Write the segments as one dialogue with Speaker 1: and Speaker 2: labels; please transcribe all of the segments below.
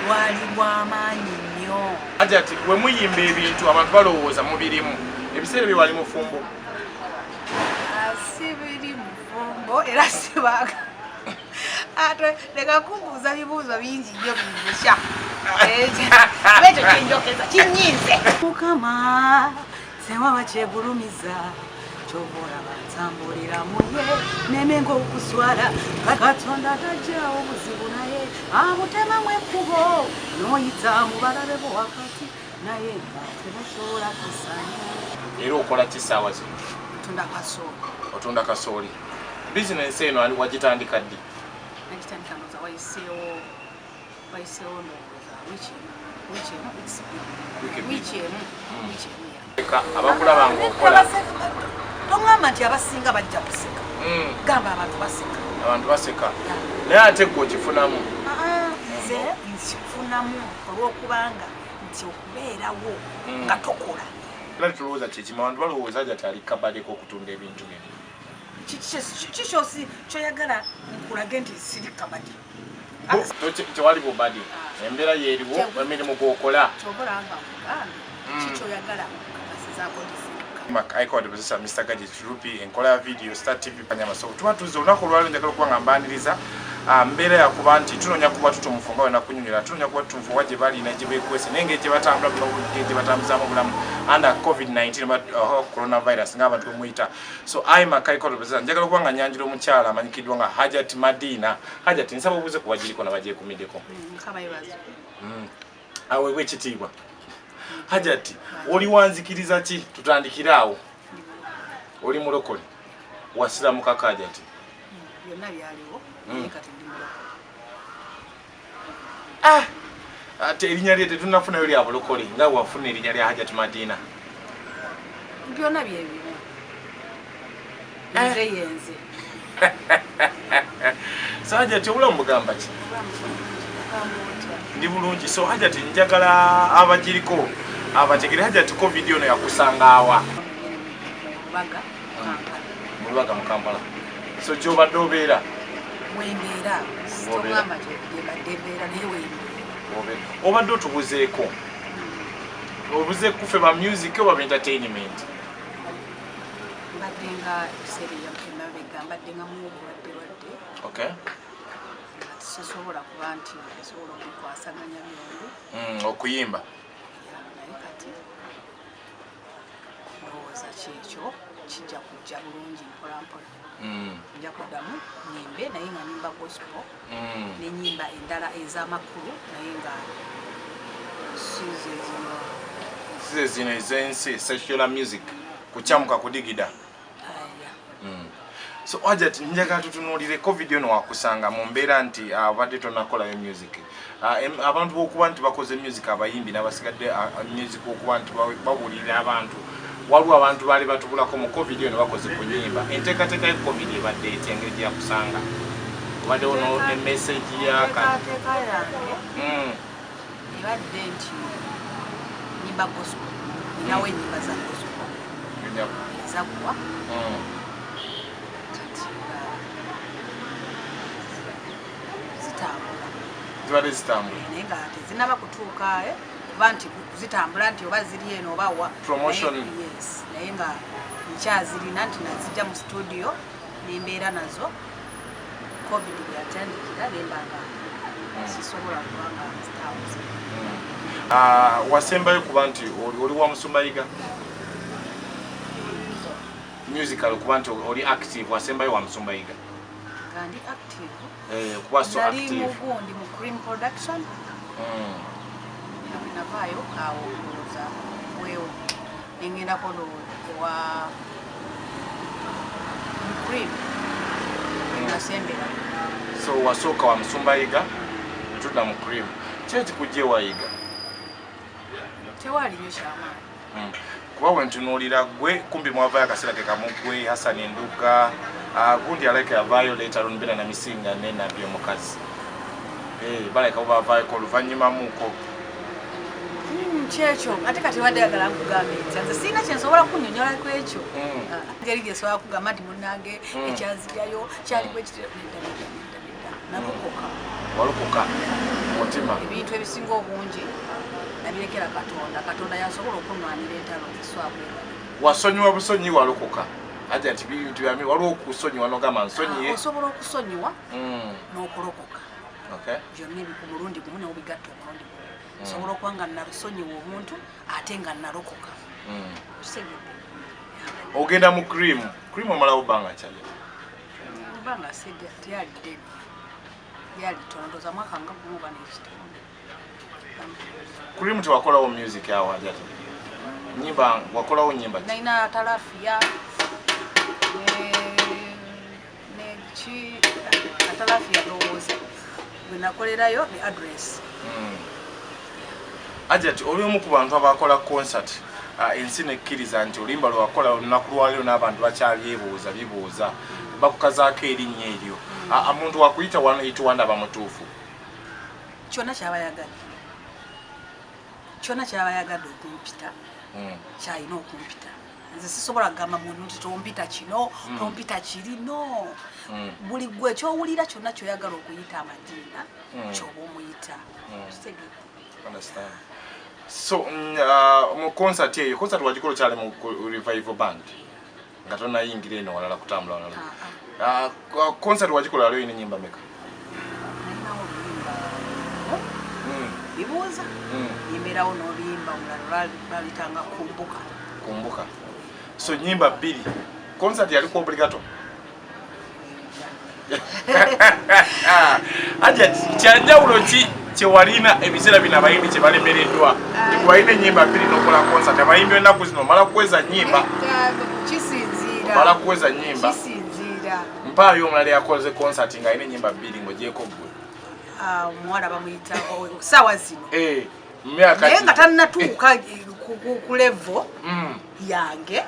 Speaker 1: lwali lw'amaanyi nnyo.
Speaker 2: Hajjati we muyimba ebintu abantu balowooza mubirimu ebiseera bye wali mufumbo.
Speaker 1: Si biri mufumbo era sibaga ate leka kumbuuza bibuuzo bingi nnyo bindusha ekyo kinjokeza kinyinze. Mukama sewaba kyegulumiza kyobola batambulira muye nemengo okuswala Katonda tajjawo obuzibu naye amutemamu ekkubo n'oyita mu balabe bo wakati naye tebasobola kusanya.
Speaker 2: Era okola ki ssaawa zino?
Speaker 1: Otunda kasooli.
Speaker 2: Otunda kasooli. Bizinensi eno wagitandika ddi?
Speaker 1: Nagitandika noza wayiseewo wiiki emu.
Speaker 2: Abakulaba ng'okola
Speaker 1: tongamba nti abasinga bajja kuseka. Gamba abantu baseka.
Speaker 2: Abantu baseka. Naye ate gwe okifunamu?
Speaker 1: Nze nkifunamu olw'okubanga nti okubeerawo nga tokola.
Speaker 2: Era tulowooza kyekimu abantu balowooza Hajjati ali kabadeko okutunda ebintu bino.
Speaker 1: Kikyosi kyoyagala nkulage nti siri kabadi.
Speaker 2: Tewali bubadi. Embeera yeeriwo emirimu gw'okola.
Speaker 1: Kyobolanga mugambe kikyoyagala nkakasizaako disika.
Speaker 2: Ekaabya posesa Mr. Hajjati Rupi enkola ya video Star TV Panyamasoko. Tuba tuzze olunaku olwaleero njagala okuba nga mbaaniriza mbeera yakuba nti tunoonya kuba tutumufu nga wena kunyonyola tunoonya kuba tutumufu wa gye balina gye beekwese naye ng'egye batambula gye batambuzaamu obulamu under COVID-19 coronavirus ng'abantu bemuyita. So Ekaabya posesa njagala okuba nga nyanjira omukyala amanyikiddwa nga Hajjati Madina. Hajjati nsaba obuuze ku bagiriko nabagyekumiddeko. Aweebwa ekitiibwa. Hajjati oli wanzikiriza ki? Tutandikire awo. Oli mulokole wasiraamukako Hajjati?
Speaker 1: Byonna byaliwo kati ndi mulokole.
Speaker 2: Ate erinnya lye tetunnafunayo lya bulokole nga wafuna erinnya lya Hajjati Madina.
Speaker 1: Byonna byebimu. Nze yenze.
Speaker 2: So Hajjati obulamu bugamba ki? Ndi bulungi. So Hajjati njagala abagiriko abategere Hajjati ko video no yakusanga awa? Mu Lubaga mu Kampala. So gy'obadde obeera?
Speaker 1: Wembeera. Togamba gyebadde mbeera naye wembeera.
Speaker 2: Obadde otubuzeeko. Obuze kufe ba music oba entertainment?
Speaker 1: Mbadde nga ebiseera emabega mbadde nga muwuguladde.
Speaker 2: Okay.
Speaker 1: Sisobola kuba nti nsobola okukwasaganya byombi.
Speaker 2: Okuyimba?
Speaker 1: Naye kati ndowooza kyekyo kijja kujja bulungi mpolampola. Nja kuddamu nyimbe naye nga nyimba gospel n'ennyimba endala ez'amakulu naye nga
Speaker 2: size zino ez'ensi secular music kukyamuka kudigida. So Hajjati njagala tutunuulireko video no wakusanga mu mbeera nti abadde tonakolayo music. Abantu b'okuba nti bakoze music abayimbi n'abasigadde music okuba nti bawulira abantu. Waliwo abantu baali batubulako mu COVID no bakoze ku nnyimba. Enteekateeka ya COVID ebadde etya engeri gye yakusanga? Obaddewo ne message ya
Speaker 1: enteekateeka yange ebadde nti nyimba gospel. Ninawo ennyimba za gospel ezakuwa
Speaker 2: zibadde zitambula
Speaker 1: naye nga tezinaba kutuuka kuba nti zitambula nti oba ziri eno oba wa
Speaker 2: promotion.
Speaker 1: Yes, naye nga nkyazirina nti nazijja mu studio nembeera nazo COVID byatandikira nembanga sisobola kubanga zitawuza.
Speaker 2: Wasembayo kuba nti oli wa Musumbayiga musical kuba nti oli active wasembayo wa Musumbayiga?
Speaker 1: Ndi active.
Speaker 2: Kuba so active.
Speaker 1: Ndi mu Kream production. Navaayo awo kuloza weewo engenda kono wa Kream nasembera.
Speaker 2: So wasooka wa Musumbayiga tudda mu Kream. Kyeki kujje wa YIGA?
Speaker 1: Tewali nnyo kyamaanyi.
Speaker 2: Kuba bwe ntunuulira gwe kumbi mwavaayo akaseera ke kamu gwe Hassan Enduga gundi aleke yavaayo leeta lunbera na misinga nenabyo omukazi baleka bavaayo oluvannyuma muuko
Speaker 1: kyekyo ate kati wadde yagala nkugambe nti nze sirina kyensobola kunnyonnyola ku ekyo ngeri gyesobola kugamba nti munnange ekyanzirayo kyaliko ekitera nakukoka
Speaker 2: walukoka mutima
Speaker 1: ebintu ebisinga obungi nabirekera Katonda yasobola okunwanira entalo ziswabwe
Speaker 2: wasonyiwa busonyi walokoka Hajjati bintu byami waliwo okusonyiwa nogamba nsonyiye
Speaker 1: osobola okusonyiwa n'okulokoka byonna ku mulundi gumu n'obigatta omulundi gumu osobola okuba nga nalusonyiwa omuntu ate nga nalokoka
Speaker 2: ogenda mu Kream omalawo bbanga kyali
Speaker 1: bbanga tyali tono mwaka nga gumu oba n'ekitundu
Speaker 2: Kream tewakolawo music yawo Hajjati nyimba wakolawo nyimba
Speaker 1: nalina Atalafiya Atalafiya ndowooza bwe nakolerayo ne address
Speaker 2: Hajjati oli omu ku bantu abakola concert ensi nekkiriza nti olimba lwewakola olunaku lwaliro n'abantu bakyalyebuuza bibuuza bakukazaako erinnya eryo omuntu wakuyita wano yituwandaba mutuufu
Speaker 1: kyonna kyabayagadde okumpita kyalina okumpita nze sisobola kugamba muntu nti tompita kino tompita kiri no buli gwe ekyowulira kyonna kyoyagala okuyita Madina kyoba omuyita
Speaker 2: so mu concert eyo concert wagikola kyali mu revival band nga tonayingira eno walala kutambula walala concert wagikola leo ine nyimba meka
Speaker 1: bibuuza yimberawo n'oluyimba omulala lwalitanga kumbuka
Speaker 2: so nyimba bbiri concert yaliko obligato Hajjati kyanjawulo ki kyewalina ebiseera bino abayimbi kye balemereddwa tekuwalina ennyimba bbiri n'okola concert abayimbi ennaku zino mala kuweza nnyimba mpaayo omulala yakoze concert ng'alina ennyimba bbiri ng'ogyeko ggwe
Speaker 1: omuwala bamuyita saawa zino
Speaker 2: myaka
Speaker 1: naye nga tannatuuka ku levo yange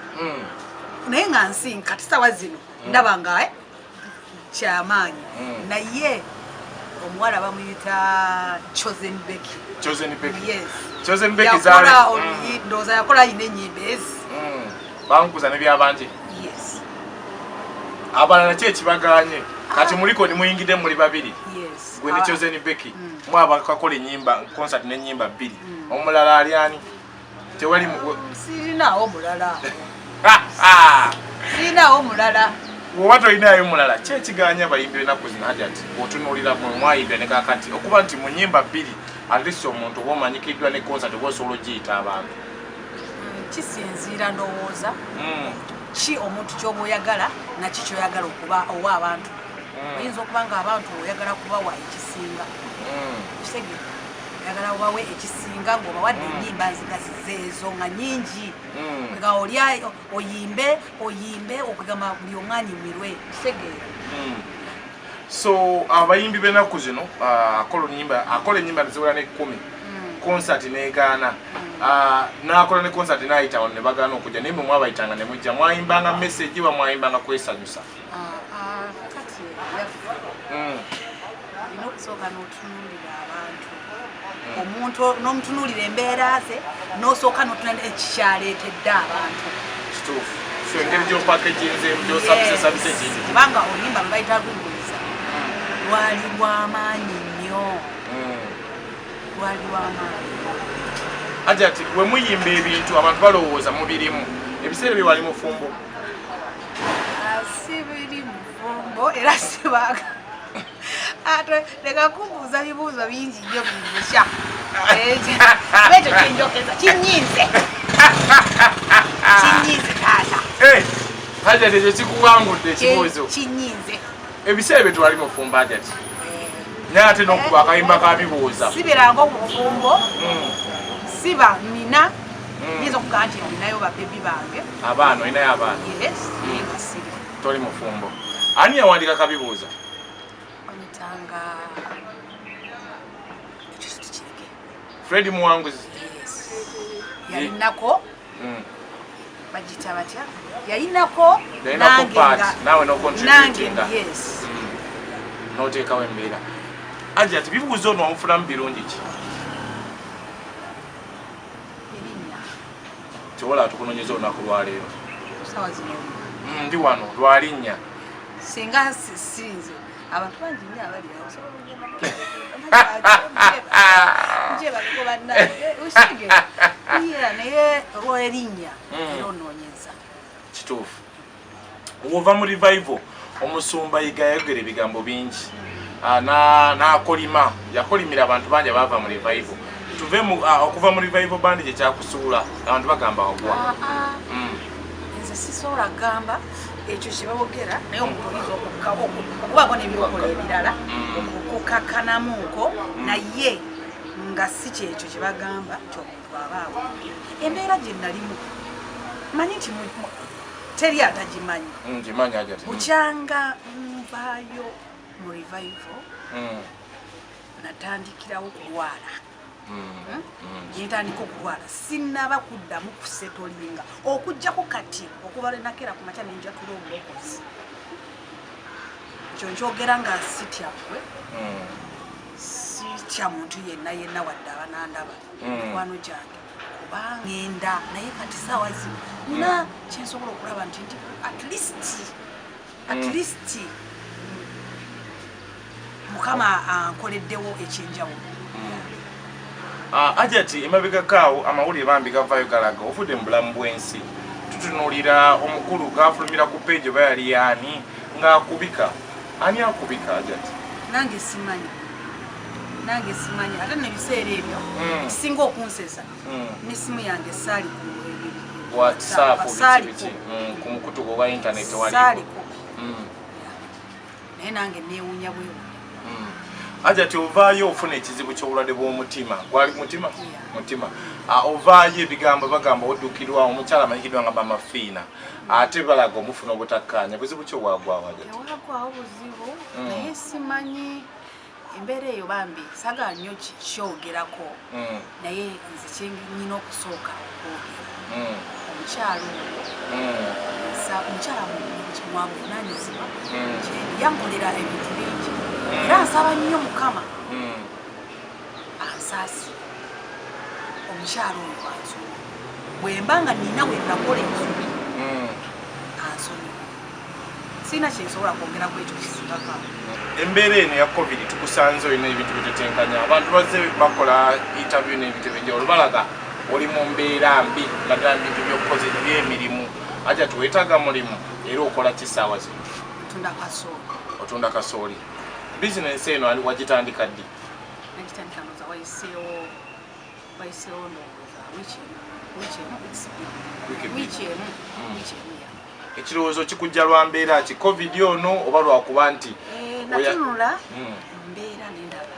Speaker 1: naye nga nsinka kati saawa zino ndaba nga kyamaanyi naye omuwala bamuyita Chosen Becky ndowooza yakola ayina ennyimba ezi
Speaker 2: bankuza ne byabanje abalala ki ekibaganye kati muliko nimuyingidde muli babiri gwe ne Chosen Becky mwaba kakola ennyimba concert n'ennyimba bbiri omulala ali ani tewali
Speaker 1: sirinaawo mulala
Speaker 2: woba tolinayo mulala ki ekiganya abayimbi ennaku zino Hajjati otunuulira mwayimbya ne kakati okuba nti mu nnyimba bbiri atleast omuntu oba omanyikiddwa ne concert oba osobola ogiyita abantu
Speaker 1: kisinziira ndowooza ki omuntu kyoba oyagala naki kyoyagala okuba owa abantu oyinza okuba nga abantu oyagala kubawa ekisinga oyagala obawe ekisinga ng'obawadde ennyimba nzigazizeezo nga nyingi nga olya oyimbe okugamba buli omwanyimirwe kitegeera
Speaker 2: so abayimbi b'ennaku zino akola ennyimba neziwera ne 10 concert negaana n'akola ne concert n'ayita wano ne bagaana okujja naye mwe mwabayitanga ne mujja mwayimbanga message oba mwayimbanga kwesanyusa
Speaker 1: kati olina okusooka n'otunuulira abantu omuntu n'omutunuulira embeera ze n'osooka n'otunulira ekikyaleetedde abantu
Speaker 2: kituufu so engeri gy'opakeginze gy'osabisesabisa ekintu
Speaker 1: kubanga oluyimba lwebayita lwinguliza lwali lw'amaanyi nnyo
Speaker 2: Hajjati we muyimba ebintu abantu balowooza mubirimu ebiseera bye wali mufumbo
Speaker 1: si biri mufumbo era sibaga ate leka kubuuza bibuuzo bingi nnyo bingusha ekyo kinjokeza kinyiize taata
Speaker 2: Hajjati ekyo kikuwangudde ekibuuzo
Speaker 1: kinyiize
Speaker 2: ebiseera bye twali mufumbo Hajjati naye ate n'okuba akayimba kabibuuza
Speaker 1: sibiranga obufumbo siba nina nyinza okugaa nti ninayo babebi bange
Speaker 2: abaana olinayo abaana
Speaker 1: nga siri
Speaker 2: toli mufumbo ani yawandika kabibuuza
Speaker 1: omitanga
Speaker 2: Fred Muwanguzi
Speaker 1: yalinako bagita batya yalinako
Speaker 2: nawe nocontributinga noteekawo embeera Hajjati bibuuzo ono wamufunamu birungi ki kyobola tukunonyeza olunaku lwaleero ndi wano lwalinnya
Speaker 1: singa sinze abantu bangi nnyo abali ushige naye lw'erinnya era onoonyeza
Speaker 2: kituufu ova mu revival omusumba yiga yayogera ebigambo bingi n'akolima yakolimira abantu bangi abava mu revival tuve okuva mu revival bandi gye kyakusuula abantu bagamba wagwa
Speaker 1: nze sisobola gamba ekyo kye babogera naye omuntu oyinza okubaako n'ebyokola ebirala okukakanamuko naye nga si kyekyo kye bagamba kyomuntu abaawo embeera gye nalimu manyi nti teri atagimanyi bukyanga nvaayo mu revival natandikirawo kulwala yentandika okulwala sinnaba kuddamu kusetolinga okujjako kati okuva lwenakera ku makya nenjatula obulokozi kyo nkyogera nga sityakwe sitya muntu yenna wadde abanandaba mikwano gyange kuba ngenda naye kati saawa zino nina kyensobola okulaba nti at least mukama ankoleddewo ekyenjawulo
Speaker 2: Hajjati emabegakaawo amawulire bambi gavaayo galaga ovudde mu bulamu bw'ensi tutunuulira omukulu gafulumira ku peegi oba yali yaani ng'akubika ani akubika Hajjati
Speaker 1: nange simanyi ate nebiseera ebyo kisinga okunsesa n'essimu yange saali ku
Speaker 2: WhatsApp ku mukutu gwa internet waliko
Speaker 1: naye nange neewuunya bwewo
Speaker 2: Hajjati ovaayo ofuna ekizibu ky'obulwadde bw'omutima gwali mutima ovaayo ebigambo bagamba oddukirwa omukyala amanyikidwa nga bamafiina ate balaga omufuna obutakkaanya buzibu ki obwagwawo Hajjati
Speaker 1: ewagwawo buzibu naye simanyi embeera eyo bambi saga nnyo kikyogerako naye nze kyenyina okusooka okwogera omukyalo omukyala mwabuvunaanyizibwa yankolera ebintu bingi era nsaba nnyo mukama ansaasi omukyalo oyo ansonyi bwemba nga nina we nakola ensobi ansonyi sirina kyensobola kwogeraku ekyo kisingakaawo
Speaker 2: embeera eno ya covid tukusanze olina ebintu bitetenkanya abantu bazze bakola interview n'ebintu ebyenjawulo balaga oli mu mbeera mbi naddala bintu byokukoze by'emirimu Hajjati weetaaga mulimu era okola ki ssaawa zino otunda kasooli bizinensi eno wagitandika ddi
Speaker 1: wayiseewo wiiki emu
Speaker 2: ekirowoozo kikujja lwa mbeera ki covid ono oba lwakuba nti
Speaker 1: natunula mbeera nendaba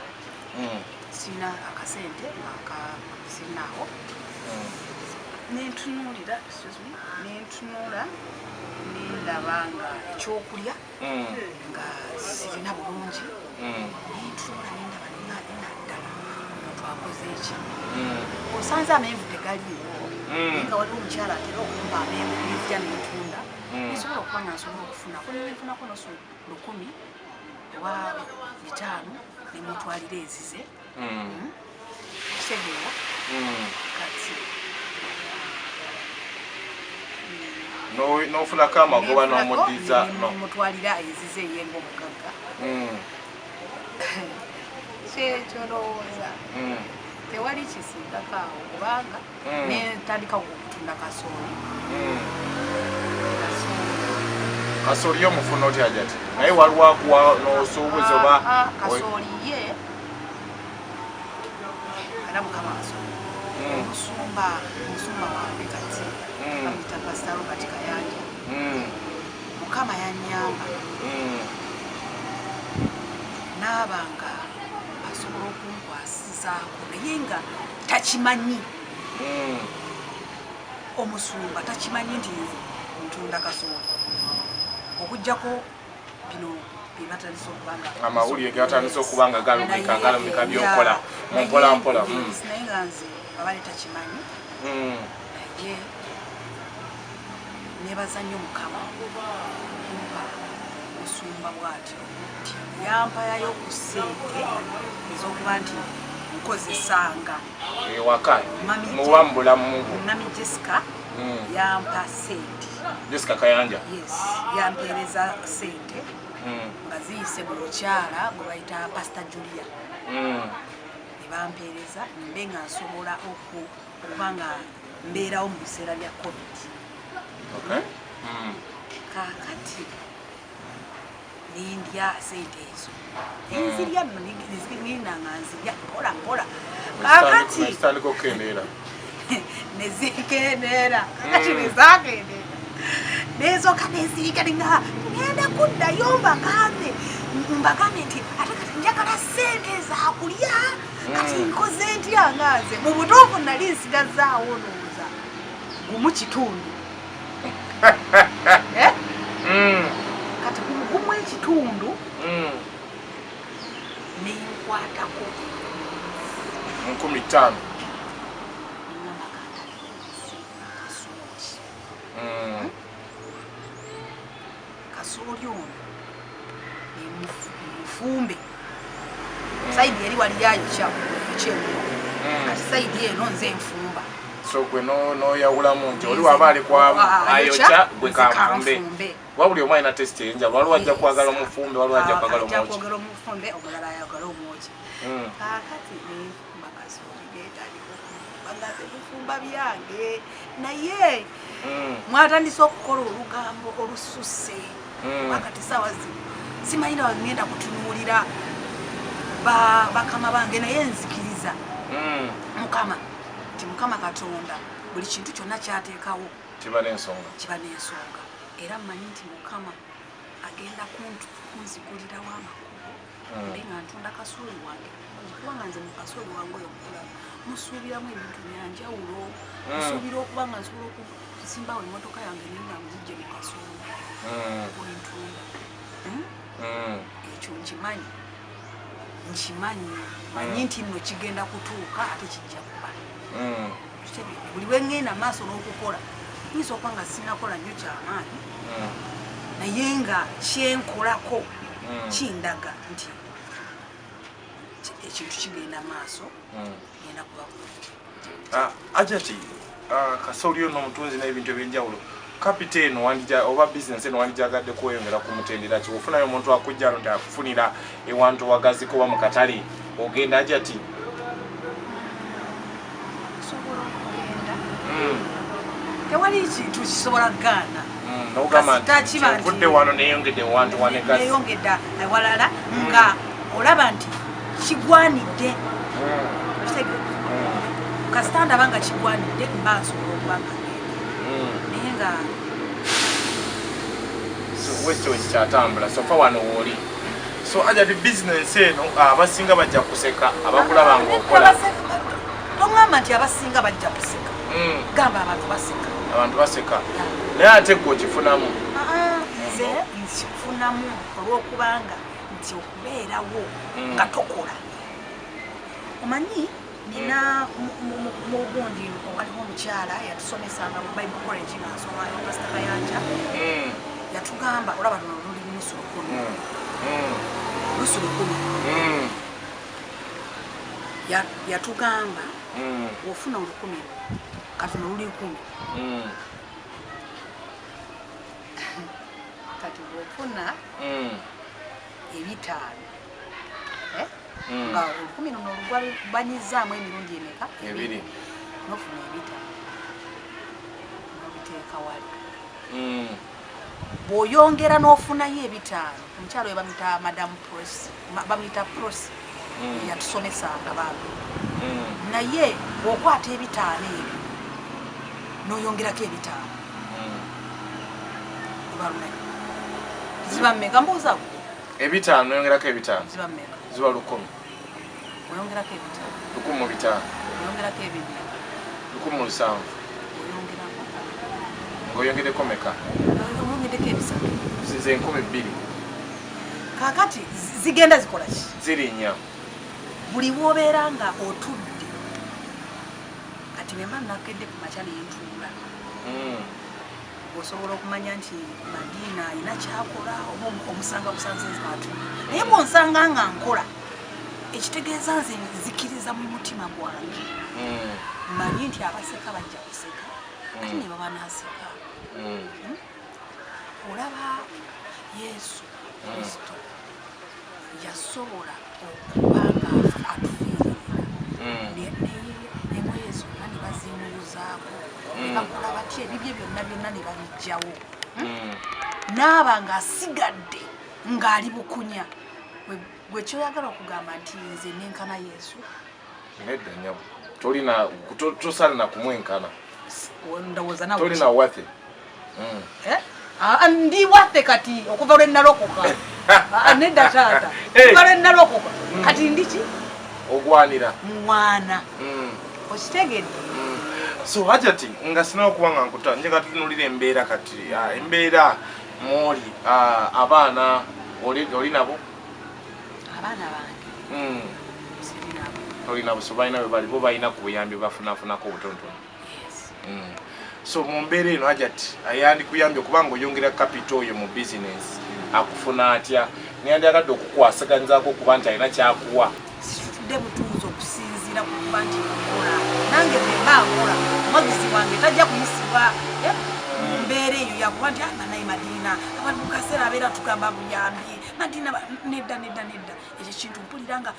Speaker 1: sina akasente sinaawo nentunulira nendaba nga ekyokulya nga sirina bulungi nentunula nendaba nenaddala omuntu akoze eki osanze amenvu tegaliiwo naye nga waliwo omukyala atera okumba amenvu nezija nentunda nsobola okuba nga nsobola okufunako nenfunako noso 10 oba 5 nemutwalira ezize kitegeera kati
Speaker 2: n'ofunako amagoba n'omuddiza
Speaker 1: nomutwalira ezize eyenga omugagga kyolowooza tewali kisingakaawo kubanga netandika okutunda kasooli
Speaker 2: kasooli omufuna otya Hajjati naye waliwo akuwa n'osuubuzi oba
Speaker 1: kasooli ye era mukama asooli omusumba wange kati bamuyita pasitalo kati Kayanja mukama yannyamba n'abanga asobola okunkwasizaako naye nga takimanyi omusumba takimanyi nti ntunda kasooli okujjako bino byebatandise okubanga
Speaker 2: amawulire gatandise okuba nga galumika byokola mumpolampola
Speaker 1: naye nga nze babale takimanyi naye nebaza nnyo mukama kumpa osumba bwatyo nti yampayayo ku ssente ez'okuba nti nkozesanga
Speaker 2: ewaka muba mu bulamu
Speaker 1: mami Jessica yampa ssente
Speaker 2: Jessica Kayanja
Speaker 1: yampeereza ssente nga ziyise mu lukyala gwe bayita Pastor Julia bampeereza mbe nga nsobola okuba nga mbeerawo mu biseera bya covid. Kaakati nindya sente ezo enzirya nno nina nga nzirya mpola mpola kaakati nezikendeera kakati nezakendeera nezoka nezirika nga ngenda kuddayo mbagambe nti ate kati njagala sente zakulya kati nkoze ntya nga nze mu butuufu nali nsigazaawo nooza gumu kitundu kati gumu ekitundu nenkwatako
Speaker 2: 15.
Speaker 1: Kasooli ono mufumbe saidi yali wali yayokya ekyeggulo kati saidi eno nze nfumba.
Speaker 2: So gwe noyawulamu nti oli waba ali ayokya gwe kanfumbe. Wabuli omu alina testi ey'enjawulo, waliwo ajja kwagala omufumbe, waliwo ajja kwagala
Speaker 1: omufumbe, omulala ayagala omwoki. Kaakati nenfumba kasooli geetandika ebifumba byange naye mwatandise okukola olugambo olususse wakati saawa zino simanyi nawe ngenda kutunuulira bakama bange naye nzikiriza mukama nti mukama Katonda buli kintu kyonna kyateekawo
Speaker 2: kiba n'ensonga
Speaker 1: era mmanyi nti mukama agenda kunzigulirawo amakubo mbe nga ntunda kasooli wange kubanga nze mu kasooli wange oyo mukulamu musuubiramu ebintu byanjawulo musuubira okuba nga nsobola okusimbawo emmotoka yange nenga muzijje mu kasooli wentunda ekyo nkimanyi manyi nti nno kigenda kutuuka ate kijja kuba buli wengenda maaso n'okukola nyinza okuba nga sinakola nnyo kyamaanyi naye nga kyenkolako kindaga nti ekintu kigenda maaso genda kuba
Speaker 2: Hajjati kasooli ono omutunzi n'ebintu ebyenjawulo kapiteeni oba bizinesi eno wandijagadde kweyongera ku mutendera ki ofunayo omuntu akujja nti akufunira ewantu wagazi kuba mu katale ogenda Hajjati?
Speaker 1: Sobola okugenda tewali kintu kisobola kugaana
Speaker 2: nogamba nti ovudde wano neyongedde ewantu wanegazi
Speaker 1: neyongedde ewalala nga olaba nti kigwanidde kasita ndaba nga kigwanidde mba nsobola okuba nga naye nga
Speaker 2: wekyo kikyatambula sofa wano wooli. So Hajjati bizinensi eno abasinga bajja kuseka abakulaba nga okola
Speaker 1: tongamba nti abasinga bajja kuseka gamba abantu baseka
Speaker 2: naye ate gwe okifunamu
Speaker 1: nze nkifunamu olw'okubanga nti okubeerawo nga tokola omanyi nina mugundi waliwo omukyala yatusomesanga mu Bible College nga nsomayo Pastor Kayanja yatugamba olaba luno luli lunusu lukumi yatugamba ofuna 1000 kati noluli 10 kati bwofuna ebitaano nga 10 luno olugwabanyizaamu emirundi emeka
Speaker 2: ebiri
Speaker 1: nofuna ebitaano nobiteeka wali bw'oyongera n'ofunayo ebitaano omukyalo we bamuyita Madam Prosi bamuyita Prosi yatusomesanga bantu naye bw'okwata ebitaano ebyo n'oyongerako ebitaano ziba mmeka mbuuzawo
Speaker 2: ebitaano noyongerako ebitaano
Speaker 1: ziba mmeka
Speaker 2: ziba 1000
Speaker 1: oyongerako ebitaano
Speaker 2: 1005
Speaker 1: oyongerako ebibiri
Speaker 2: 1007
Speaker 1: oyongerako
Speaker 2: ng'oyongereko meka
Speaker 1: oyongereko ebisatu
Speaker 2: zize 2000
Speaker 1: kakati zigenda zikola ki
Speaker 2: zirinnya
Speaker 1: buli bw'obeera nga otudde kati bemba nakedde ku makya nentuula osobola okumanya nti Madina alina kyakola oba omusanga busanzenzatu naye bw'onsanga nga nkola ekitegeeza nze nzikiriza mu mutima gwange manyi nti abaseka bajja kuseka ate ne baba naseka olaba Yesu Kristo yasobola okuba nga atufiirira bye byonna ne babijjawo n'aba ng'asigadde ng'ali bukunya gwe kyoyagala okugamba nti nze nenkana Yesu
Speaker 2: nedda nyabo tolina tosalina kumwenkana
Speaker 1: ndowooza nawe
Speaker 2: tolina wathe
Speaker 1: ndi wathe kati okuva lwe nalokoka nedda taata okuva lwe nalokoka kati ndiki
Speaker 2: ogwanira
Speaker 1: mwana okitegedde
Speaker 2: so Hajjati nga sinawo kuba nga nkuta njagala tutunulira embeera kati embeera mwoli abaana oli nabo
Speaker 1: abaana bange
Speaker 2: olina so balina bwe bali bo balina ku buyambi bafunafunako obutonotono so mu mbeera eno Hajjati ayandikuyambye okubanga oyongera capital oyo mu business akufuna atya niyandyagadde okukwasaganyizaako okuba nti alina kyakuwa
Speaker 1: situtudde butuuzi okusinziira ku kuba nti nkola nange bwemba nkola omwagizi wange tajja kuyisibwa mu mbeera eyo yakuba nti Naye Madina abantu mu kaseera abeera tugamba buyambi Madina nedda ekyo kintu mpulira nga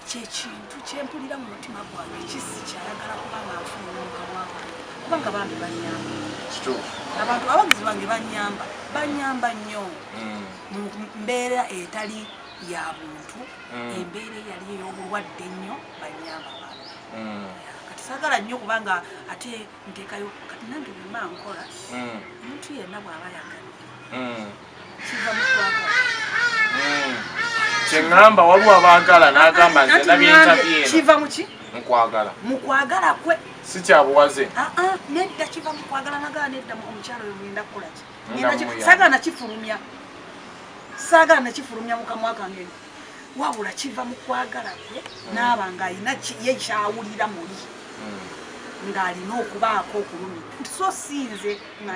Speaker 1: kyekintu kyempulira mu mutima gwange kisi kyayagala kubanga nfuna omukamwa kubanga bambi banyamba abantu abagizi bange banyamba nnyo mu mbeera etali ya buntu embeera eyali ey'obulwadde nnyo banyamba bantu kati saagala nnyo kubanga ate nteekayo kati nange bwemba nkola omuntu yenna bw'aba yagadde kiva mu kwagala
Speaker 2: kyeŋŋamba waliwo abaagala n'agamba nze nabyentabyeeno
Speaker 1: kiva muki
Speaker 2: mukwagala
Speaker 1: mukwagala kwe
Speaker 2: si kyabuwaze
Speaker 1: nedda kiva mukwagala nagala nedda omukyalo oyo ngenda kukola ki saagala nakifulumya mukamwa kange wabula kiva mukwagala kwe naaba ng'alina ye kyawulira muli ng'alina okubaako okulumya nti so sinze nga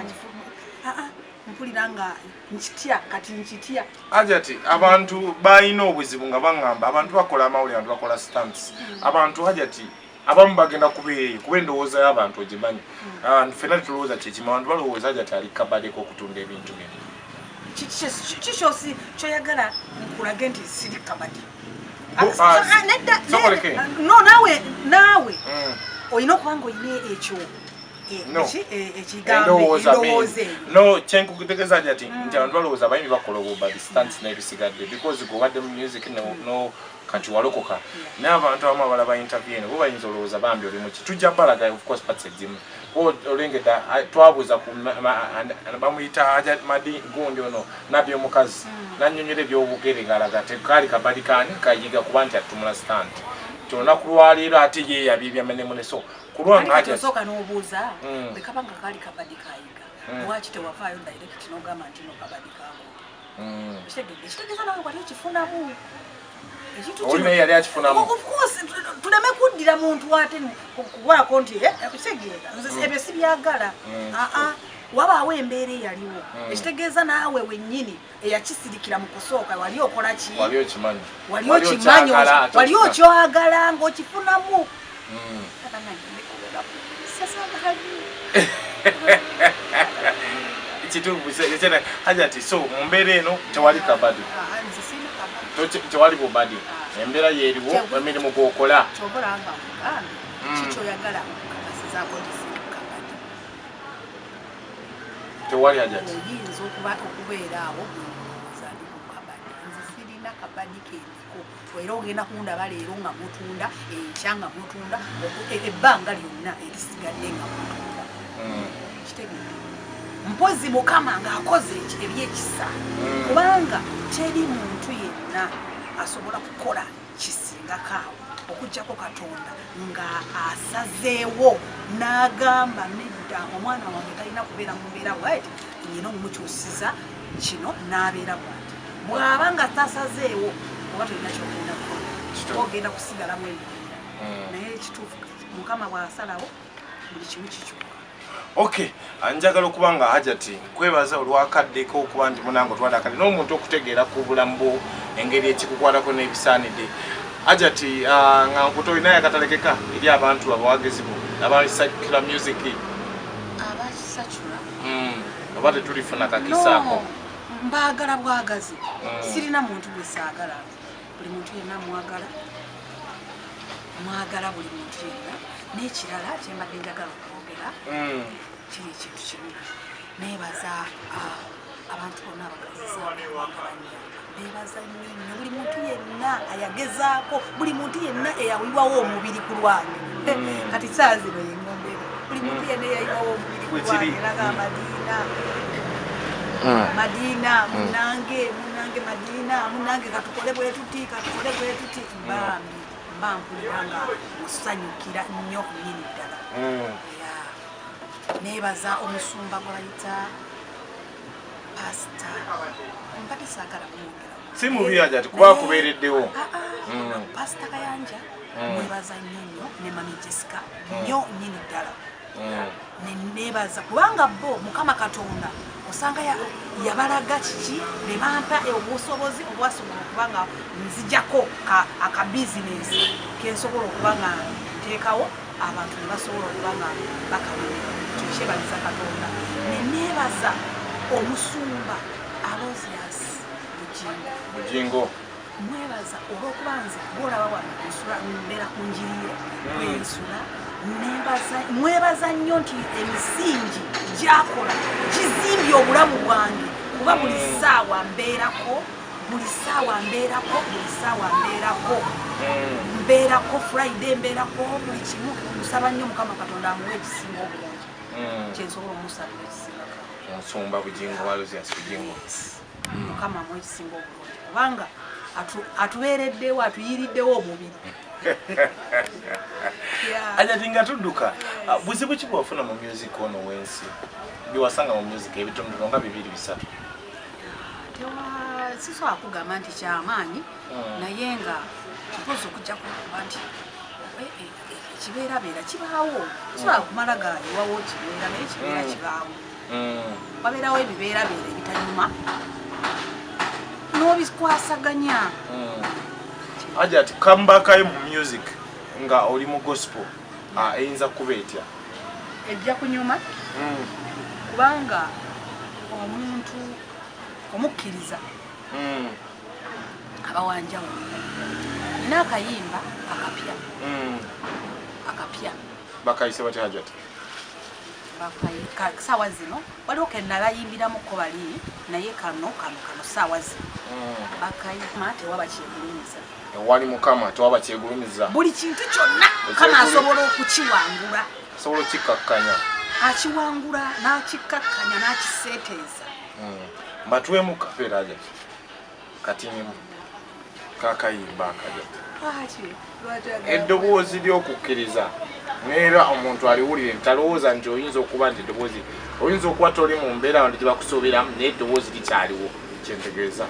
Speaker 1: mpulira nga nkitya kati nkitya
Speaker 2: Hajjati abantu balina obuzibu nga baŋŋamba abantu bakola amawulire abantu bakola stunts abantu Hajjati abamu bagenda kuba endowooza y'abantu ogimanyi ffenna tetulowooza kyekima abantu balowooza Hajjati ali kabadeko okutunda ebintu bino
Speaker 1: kikyosi kyoyagala nkulage nti siri kabadi no naawe olina okubanga olina ekyo
Speaker 2: no kyenkutegeeza Hajjati nti abantu balowooza abayimbi bakola obubadi stunts n'ebisigadde because gobadde mu music no kati walokoka naye abantu abamu abalaba interview eno bo bayinza olowooza bambi oli muki tujja balaga of course parts ezimu olengedde twabuuza bamuyita Hajjati Madina gundi ono nabbi omukazi nannyonnyola ebyobugere ng'alaga tekaali kabadi kaani kayiga kuba nti atumula stand ti olunaku lwaleero ate ye yabibyamenemune so
Speaker 1: kulwangaosooka n'obuuza bwe kaba nga kaali kabadi kayiga lwaki tewavaayo direct n'ogamba nti no kabadi kaabo kitegeeza nawe wali okifunamu
Speaker 2: olina yali akifunamu
Speaker 1: tuleme kuddira muntu ate kubaako nti kitegeeza ebyo si byagala wabaawo embeera eyaliwo ekitegeeza naawe wennyini eyakisirikira mu kusooka wali okola ki wali okimanyi wali okyagala ng'okifunamu
Speaker 2: Hajjati so mu mbeera eno tewali kabadi tewali bubadi embeera yeeriwo emirimu gwokola tewali Hajjati
Speaker 1: oyinza okubeera awo nze sirina kabadi kendiko era ogenda kundaba leero nga mutunda enkya nga mutunda ebbanga lyonna erisigadde nga mutunda kitegedde mpozi Mukama ng'akoze ebyekisa kubanga teri muntu yenna asobola kukola kisingakaawo okuggyako Katonda nga asazeewo n'agamba nedda omwana wange talina kubeera mu mbeera bwati nyina omumukyusiza kino n'abeera bwati bw'aba nga tasazeewo oba tolina kyogenda kukola ogenda kusigalamu embeera naye ekituufu Mukama bw'asalawo buli kimu kikyuka
Speaker 2: okay anjagala okuba nga Hajjati kwebaza olwakaddeko okuba nti munange otwala akadde n'omuntu okutegeera ku bulamu bwo engeri ekikukwatako n'ebisaanidde Hajjati nga nkutolinayo akatalekeka eri abantu abawagezi bo abasakira music
Speaker 1: abasakira
Speaker 2: oba tetulifuna kakisaako
Speaker 1: mbaagala bwagazi sirina muntu gwe saagala buli muntu yenna mwagala buli muntu yenna n'ekirala kyembadde njagala okwogera kiri ekintu kimu neebaza abantu bonna abagazisa beebaza nnyo buli muntu yenna ayagezaako buli muntu yenna eyawiwawo omubiri ku lwange kati saazino yengombe buli muntu yenna eyawiwawo omubiri ku lwange eraga Madina munange munange katukole bwe tuti mpulira nga musanyukira nnyo nnyini ddala neebaza omusumba gwe bayita pasita mpate saagala kumwogera
Speaker 2: si mubi Hajjati kuba kubeereddewo
Speaker 1: pasita Kayanja mwebaza nnyo ne mami Jessica nnyo nnyini ddala neebaza kubanga bo Mukama Katonda osanga yabalaga kiki ne bampa obusobozi obwasobola okuba nga nzijjako akabizinesi kensobola okuba nga nteekawo abantu ne basobola okuba nga bakabulira tukyebaliza Katonda neebaza omusumba Alozias Bugingo mwebaza olw'okuba nze gwolaba wano ensula mbeera ku njiriire kwensula mwebaza nnyo nti emisingi gyakola gizimbye obulamu bwange kuba buli ssaawa mbeerako Friday mbeerako buli kimu musaba nnyo Mukama Katonda amuwe ekisinga obulungi kyensobola omusabira ekisinga
Speaker 2: Omusumba Bugingo Alozias Bugingo
Speaker 1: Mukama amuwe ekisinga obulungi kubanga atubeereddewo atuyiriddewo omubiri
Speaker 2: Hajjati nga tudduka buzibu ki bwafuna mu music ono w'ensi byewasanga mu music ebitonotono nga 2-3
Speaker 1: sisobola kugamba nti kyamaanyi naye nga kipoza okujja kuba nti ekibeerabeera kibaawo sobola kumala gayewawo kibeera naye kibeera kibaawo wabeerawo ebibeerabeera ebitanyuma n'obikwasaganya
Speaker 2: Hajjati kambakayo mu music nga oli mu gospel eyinza kuba etya
Speaker 1: ejja kunyuma kubanga omuntu omukkiriza abawanjawo nina akayimba akapya
Speaker 2: bakayise batya Hajjati
Speaker 1: saawa zino waliwo kenabayimbiramuko bali naye kano saawa zino bakayima tewaba kyegulumiza
Speaker 2: ewali Mukama tewaba kyegulumiza
Speaker 1: buli kintu kyonna Mukama asobola okukiwangula
Speaker 2: asobola okikkakkanya
Speaker 1: akiwangula n'akikkakkanya n'akiseeteeza
Speaker 2: mbatuwemu kapeera Hajjati katinimu kakayimba akajjati eddoboozi ly'okukkiriza neera omuntu aliwulire talowooza nti oyinza okuba nti eddoboozi oyinza okuba toli mu mbeera nti gyebakusooberamu naye eddoboozi likyaliwo kyentegeeza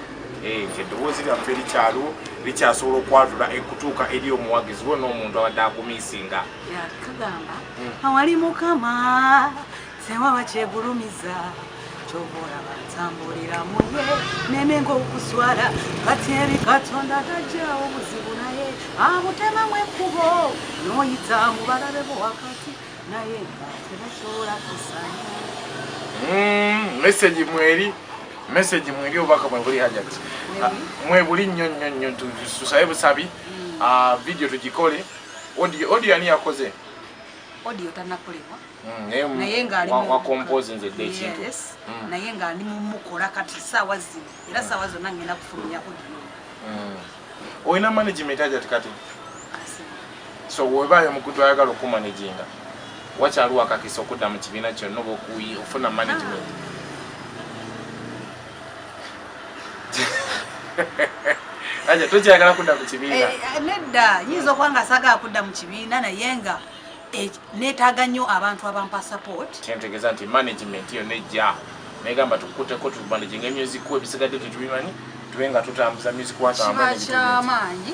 Speaker 2: nti eddoboozi lyaffe likyaliwo likyasobola okwatula okutuuka eri omuwagizi bo n'omuntu abadde akumiisinga
Speaker 1: kagamba awali Mukama tewaba kyegulumiza kyobola batambulira muye nemengo okuswala batyebi Katonda tajjawo buzibu naye amutemamu ekkubo n'oyita mu balabe bo wakati naye tebasobola kusanya message mweri obaka mwebuli Hajjati mwebuli nnyo tusabe busabi video tugikole audio ani yakoze audio tanakolebwa
Speaker 2: naye nga ali wa compose nze de kintu
Speaker 1: naye nga ali mukola kati saawa zino era saawa zonna ngenda kufulumya audio
Speaker 2: oyina management Hajjati kati so webayo mukutu ayagala okumanaginga wakyaliwo akakisa okudda mu kibiina kyonna oba ofuna management Hajjati tokyagala kudda mu kibiina
Speaker 1: nedda nyinza okuba nga saagala kudda mu kibiina naye nga neetaaga nnyo abantu abampa support
Speaker 2: kyentegeeza nti management yo nejja negamba tukuteko tubanaginga music ebisigadde tetubimanyi tube nga tutambuza music
Speaker 1: wakyamaanyi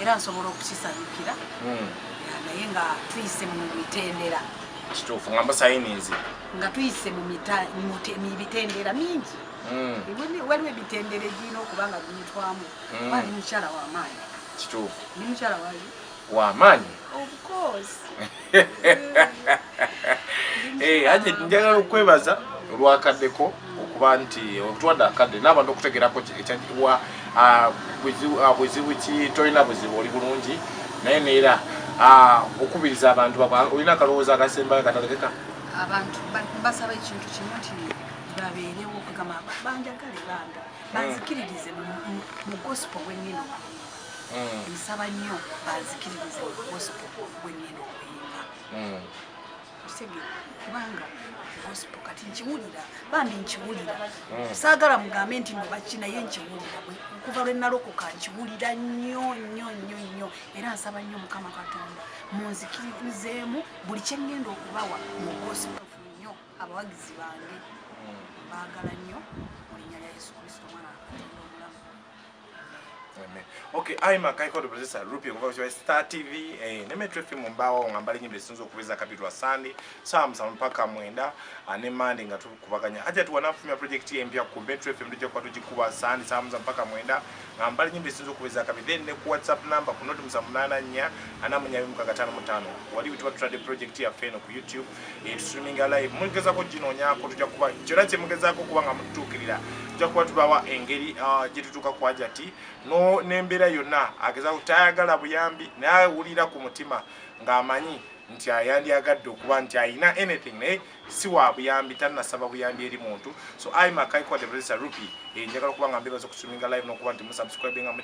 Speaker 1: era nsobola okukisanyukira naye nga tuyise mu mitendera
Speaker 2: kituufu ngamba sayinizi
Speaker 1: nga tuyise mu bitendera mingi waliwo ebitendera egirina okuba nga biyitwamu wali mukyala w'amaanyi
Speaker 2: kituufu
Speaker 1: ni mukyala wali
Speaker 2: w'amaanyi
Speaker 1: of course
Speaker 2: Hajjati njagala okwebaza olwakaddeko okuba nti otwadde akadde n'abantu okutegerako buzibu ki tolina buzibu oli bulungi naye neera okubiriza abantu olina akalowoozo akasembayo katalegeka
Speaker 1: abantu basaba ekintu kimu nti babeerewo kugamba banjagale bambi banzikiririze mu gospel bwennyini okuyimba nsaba nnyo banzikiririze mu gospel bwennyini okuyimba osege kubanga gospel kati nkiwulira bambi nkiwulira saagala mugambe nti no bakinaye nkiwulira okuva lwe nalokoka nkiwulira nnyo era nsaba nnyo Mukama Katonda munzikirizeemu buli kye ngenda okubawa mu gospel nnyo abawagizi bange baagala nnyo mu linnya lya Yesu Kristo mwana wa Katonda omulamu.
Speaker 2: Amen. Okay, I'm a Kaiko the Professor Rupi of Star TV. Nemetwe film mbao ngambali nyimbe sinzo kuweza kapitwa Sunday. Sam mpaka mwenda anemande ngatu kubaganya. Haja tu wanafumia project mpya ku Metro FM ndicho kwa tujikuwa Sunday Sam mpaka mwenda ngambali nyimbe sinzo kuweza kapitwa. Then ku WhatsApp number kunoti msamunana nya anamunya mkakatano mutano. Wali witu watu trade project ya feno ku YouTube. Streaming live. Mungeza ko jino nyako tujakuba. Chorache mungeza ko kuwanga mtukirira. Tujakuba tubawa engeri jitu tuka kwa Hajjati. No nembera yonna ageza kutayagala buyambi naye wulira ku mutima ng'amanyi nti yandyagadde okuba nti ayina anything si wa buyambi tannasaba buyambi eri muntu. So I'm a Kaiko the Professor Rupi njagala okuba nga mbebaza ku streaming live n'okuba nti musubscribinga mu